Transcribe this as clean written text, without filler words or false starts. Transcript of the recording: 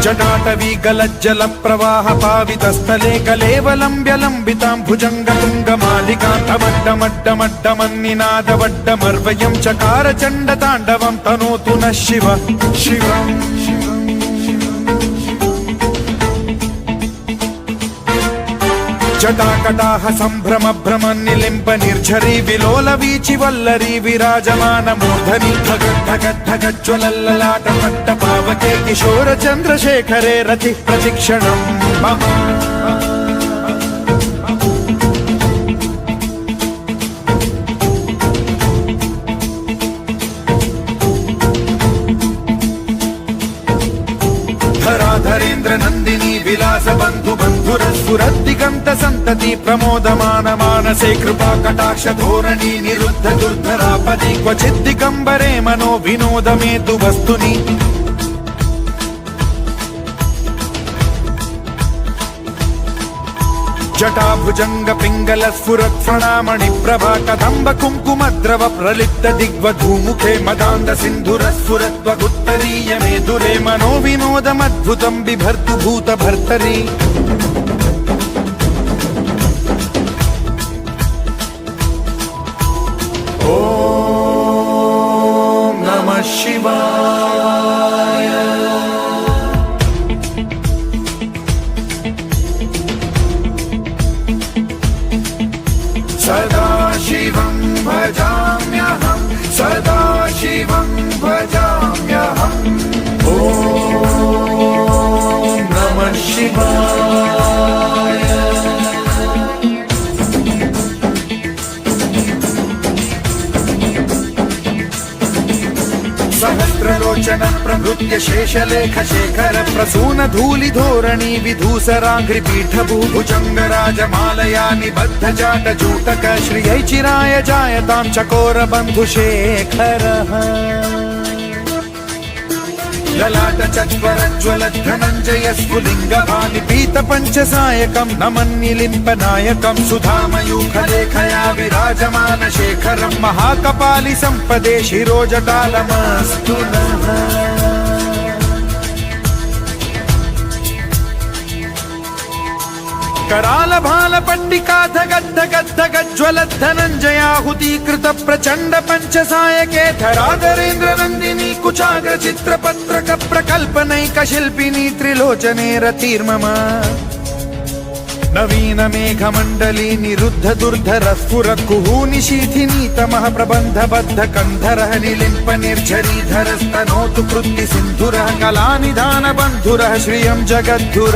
जटाटवी गलज्जल प्रवाह पावितस्थले कलेवलम्ब्यलम्बितां भुजङ्गतुङ्गमालिकान्तमड्डमड्डमड्डमन्निनादवड्डमर्वयं चकार चण्डताण्डवं तनोतु नः शिव शिवम् जटाकटाह सम्भ्रम भ्रमन्निलिम्ब निर्झरी विलोल वीचि वल्लरी विराजमान मूर्धनि धगद्धगद्धगज्ज्वलल्ललाट पट्ट पावके किशोर चन्द्रशेखरे रति प्रतिक्षणं मम धराधरेन्द्र नन्दिनी विलास बन्धु बन्धुरस्फुरद्दिगन्त सन्तति प्रमोदमान मानसे कृपा कटाक्ष धोरणी निरुद्ध दुर्धरापदि क्वचिद्दिगम्बरे मनो विनोदमेतु वस्तुनि जटाभुजंग पिंगल स्फुरत् प्रणामणि प्रभा कदम्ब कुङ्कुमद्रव प्रलिप्त दिग्वधूमुखे मदान्ध सिन्धुर स्फुरत्वगुत्तरीय मेधुरे मनो विनोदमद्भुतं बिभर्तु भूत भर्तरि ॐ नमः शिवाय। सदा शिवं भजाम्यहं सदा शिवं भजाम्यहम् ॐ नमः शिवाय। सहस्रलोचन प्रभृत्य शेषलेख शेखर प्रसून धूलि धोरणी विधूसराघ्रि पीठभूभुजंग राजमालया निबद्ध जाट जूटक श्रियै चिराय जायतां चकोर बन्धु शेखरः ललाट चत्वरज्वल धनञ्जय स्फुलिङ्ग भानि पीत पञ्चसायकं नमन्निलिम्प नायकं सुधामयूखलेखया विराजमान शेखरं महाकपालि सम्पदे शिरोजटालमस्तु नः। कराल भाल पंडिका धगद्ध गद्ध गज्ज्वलत् धनञ्जयाहुतीकृत प्रचण्ड पञ्चसायके धराधरेन्द्र नन्दिनी कुचाग्र चित्रपत्रक प्रकल्पनैक शिल्पिनी त्रिलोचने रतिर्मम नवीन मेघमण्डली निरुद्ध दुर्धर स्फुर कुहूनि शीथिनी तमः प्रबन्ध बद्ध कन्धरः निलिम्प निर्झरीधरस्तनोतु कृत्ति सिन्धुरः कलानिधान बन्धुरः श्रियं जगद्धुर